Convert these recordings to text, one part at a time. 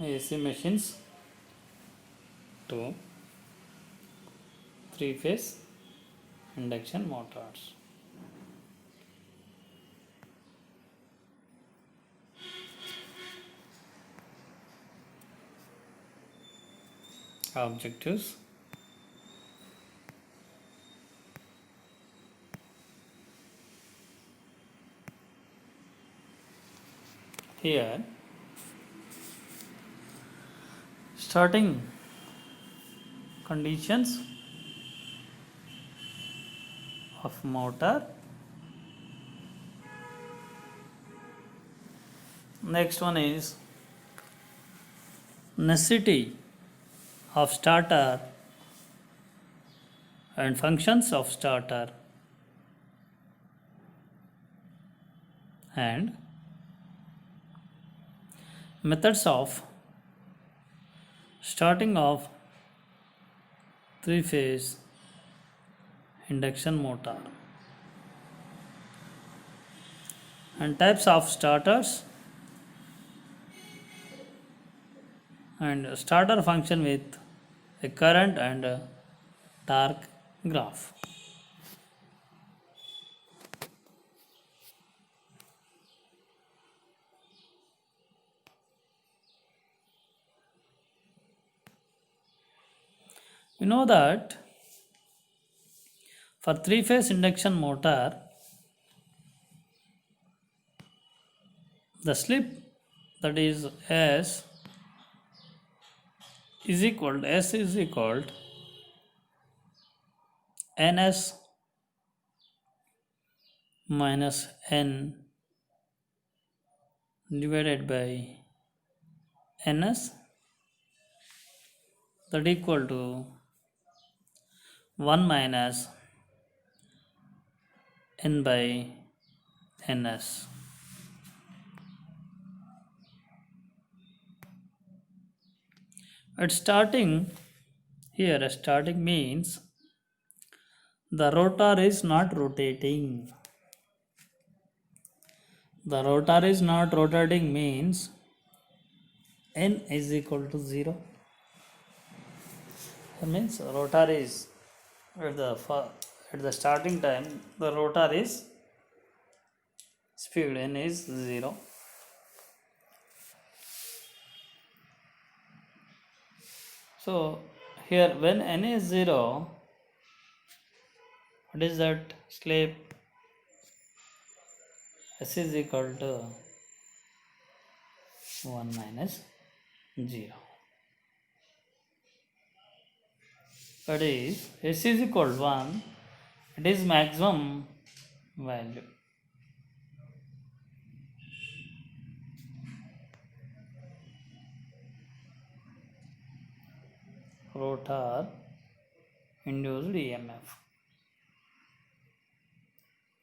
AC machines to three-phase induction motors. Objectives: here starting conditions of motor. Next one is necessity of starter and functions of starter, and methods of starting of three-phase induction motor, and types of starters and starter function with a current and a torque graph. We know that for three-phase induction motor, the slip, that is S is equal to ns minus n divided by ns, that equal to 1 minus n by ns. At starting, here starting means the rotor is not rotating. The rotor is not rotating means n is equal to 0. That means rotor is at the starting time, the rotor is speed n is 0. So here when n is 0, what is that slip? S is equal to 1 minus 0. That is S is equal to 1, it is maximum value. Rotor induced EMF.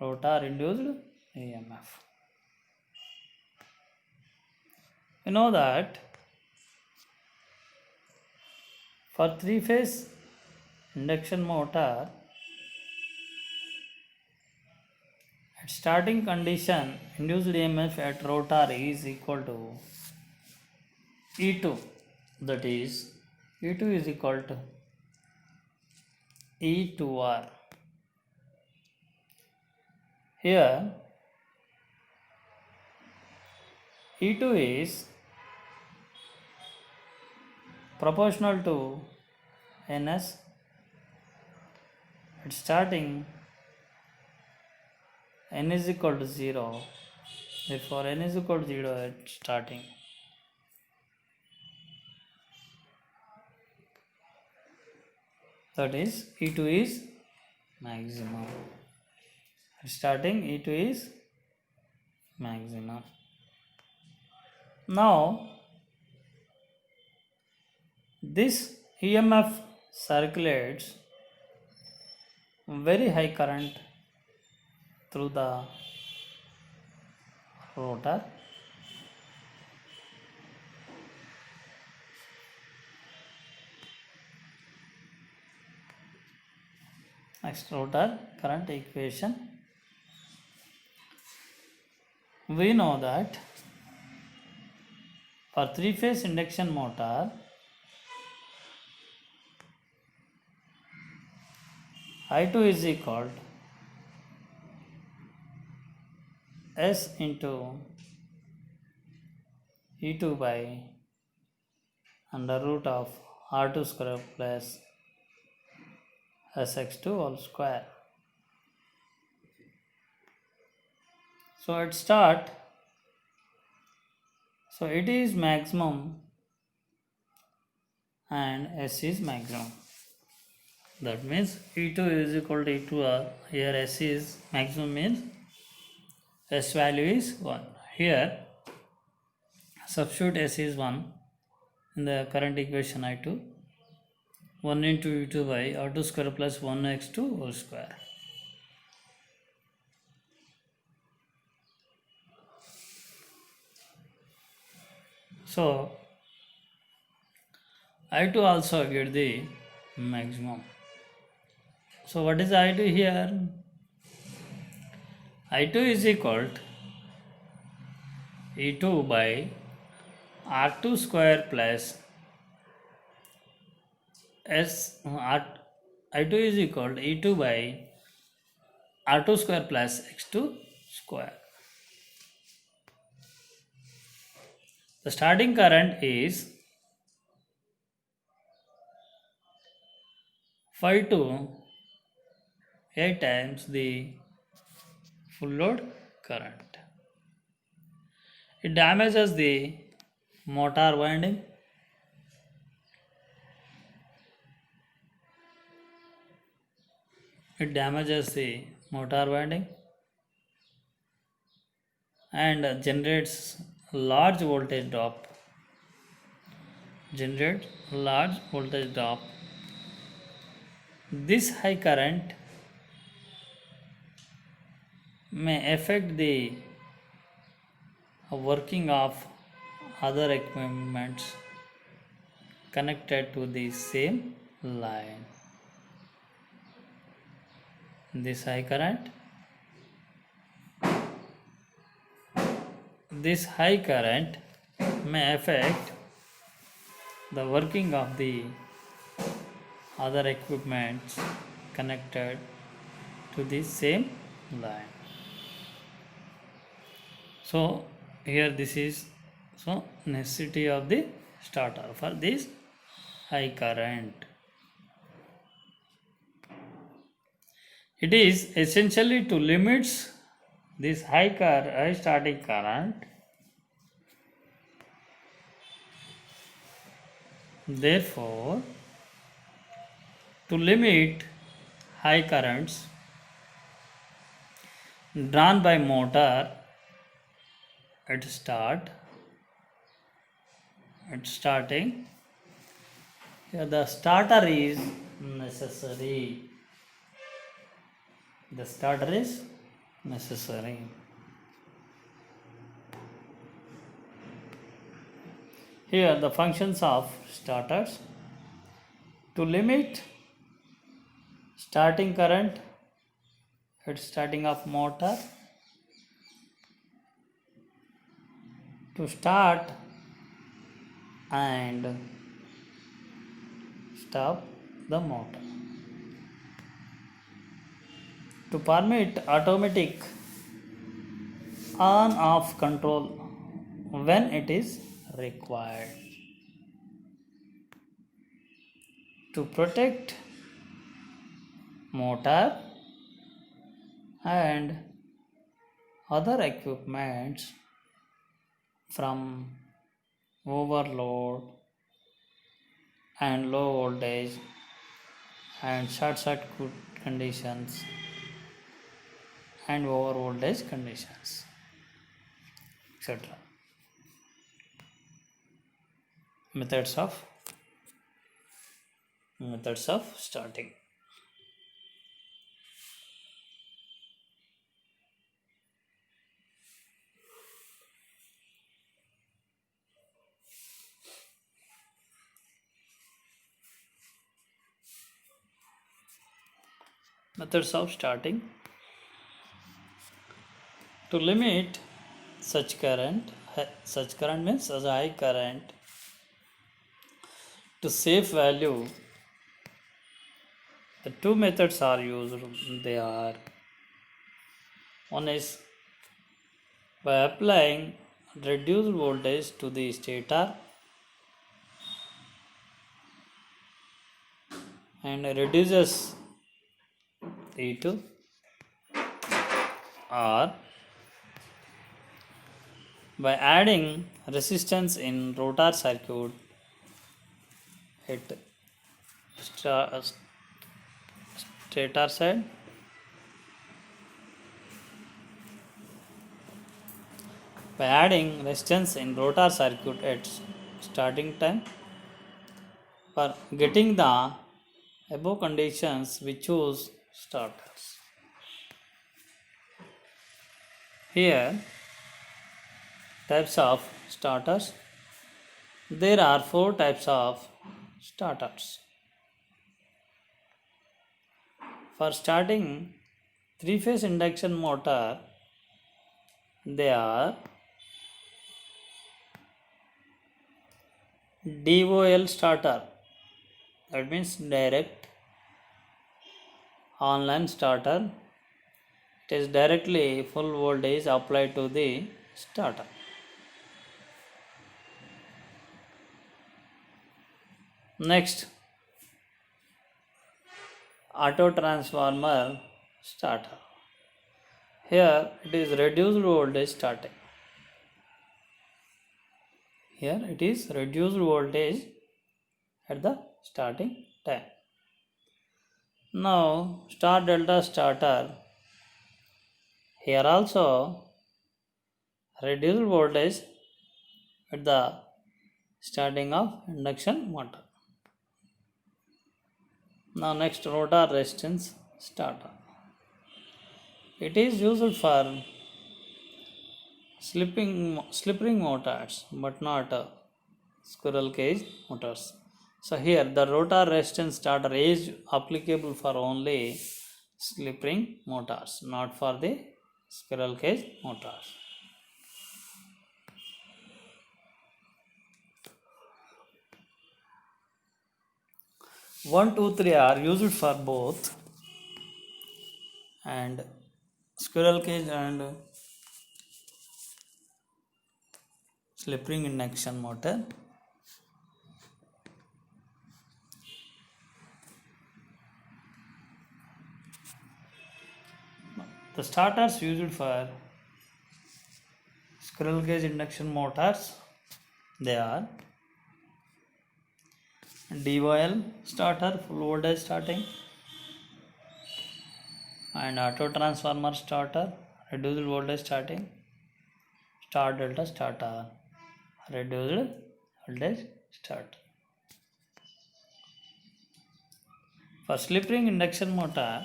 Rotor induced EMF. You know that for three-phase induction motor, at starting condition, induced EMF at rotor is equal to E2. That is, E2 is equal to E2R. Here, E2 is proportional to NS. At starting, n is equal to 0. Therefore, n is equal to 0 at starting. That is, E2 is maximum. At starting, E2 is maximum. Now, this EMF circulates very high current through the rotor. Next, rotor current equation. We know that For three-phase induction motor, I2 is equal S into E2 by under root of R2 square plus Sx2 whole square. So at start, so it is maximum and S is maximum. That means E2 is equal to E2R. Here S is maximum means S value is 1. Here substitute S is 1 in the current equation I2. 1 into E2 by R2 square plus 1x2 whole square. So I2 also get the maximum. So what is I2 here? I2 is equal to E2 by R2 square plus I2 is equal to E2 by R2 square plus X2 square. The starting current is 5 to 8 times the full load current. It damages the motor winding. It damages the motor winding and generates large voltage drop. This high current may affect the working of other equipments connected to the same line. This high current may affect the working of the other equipments connected to the same line. So here this is necessity of the starter for this high current. It is essentially to limit this high starting current. Therefore, to limit high currents drawn by motor at starting, here the starter is necessary. Here the functions of starters: to limit starting current at starting of motor, to start and stop the motor, to permit automatic on off control when it is required, to protect motor and other equipments from overload and low voltage and short circuit conditions and over voltage conditions, etc. Methods of starting. Methods of starting: to limit such current, such current means as a high current. To save value, the two methods are used. They are, one is by applying reduced voltage to the stator and reduces E2, or by adding resistance in rotor circuit at stator side by adding resistance in rotor circuit at starting time. For getting the above conditions, we choose starters. Here, types of starters. There are 4 types of starters. For starting 3-phase induction motor, they are DOL starter, that means direct online starter. It is directly full voltage applied to the starter. Next, auto transformer starter. Here it is reduced voltage starting. Here it is reduced voltage at the starting time. Now star delta starter. Here also reduced voltage at the starting of induction motor. Now next, rotor resistance starter. It is used for slip ring motors but not squirrel cage motors. So here the rotor resistance starter is applicable for only slip ring motors, not for the squirrel cage motors. One, two, three are used for both, and squirrel cage and slip ring induction motor. The starters used for squirrel cage induction motors, they are DOL starter, full voltage starting, and auto transformer starter, reduced voltage starting, star delta starter, reduced voltage starter. For slip ring induction motor,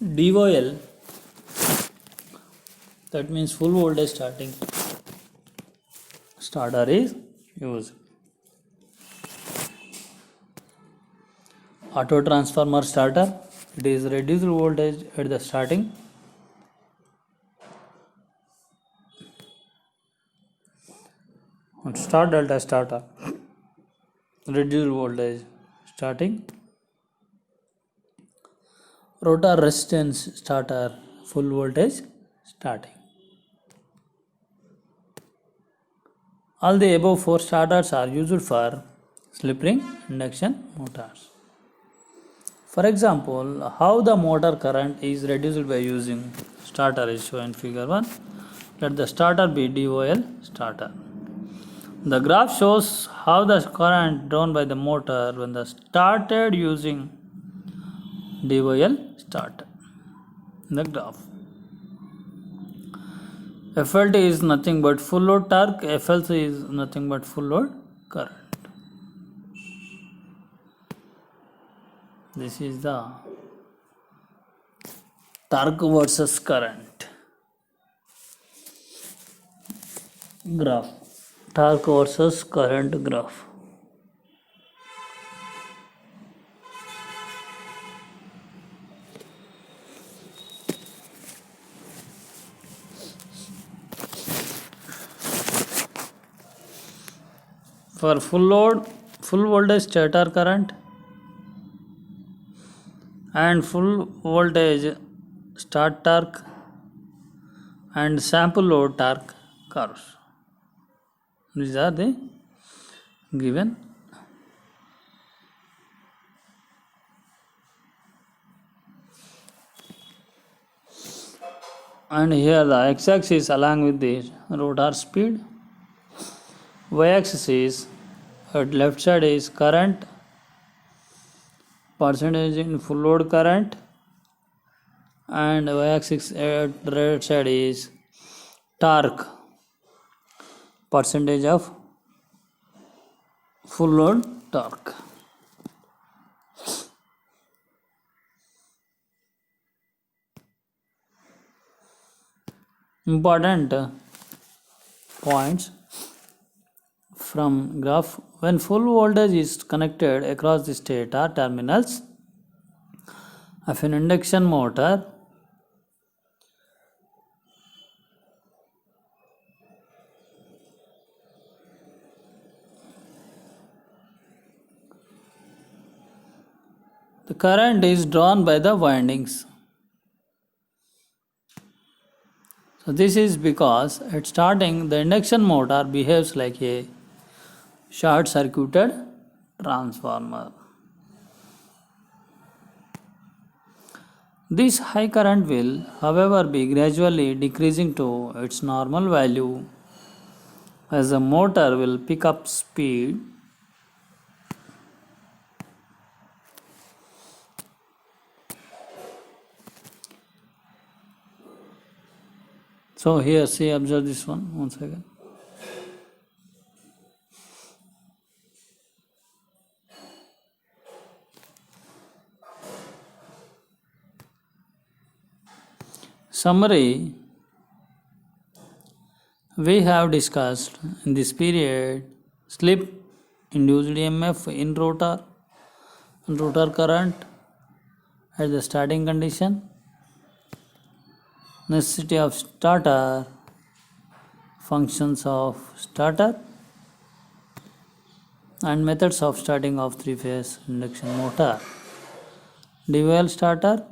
DOL, that means full voltage starting starter is used. Auto transformer starter, it is reduced voltage at the starting. And star delta starter, reduced voltage starting. Rotor resistance starter, full voltage starting. All the above 4 starters are used for slip ring induction motors. For example, how the motor current is reduced by using starter is shown in figure 1. Let the starter be DOL starter. The graph shows how the current drawn by the motor when the started using DOL starter. The graph. FLT is nothing but full load torque, FLC is nothing but full load current. This is the torque versus current graph. Torque versus current graph. For full voltage stator current and full voltage start torque and sample load torque curves. These are the given. And here the x-axis along with the rotor speed, y-axis is at left side is current, percentage in full load current, and y-axis at right side is torque, percentage of full load torque. Important points from graph: when full voltage is connected across the stator terminals of an induction motor, the current is drawn by the windings. So this is because at starting the induction motor behaves like a short circuited transformer. This high current will, however, be gradually decreasing to its normal value as the motor will pick up speed. So here, see, observe this one once again. Summary: we have discussed in this period slip induced EMF in rotor and rotor current at the starting condition, necessity of starter, functions of starter, and methods of starting of three-phase induction motor, dual starter,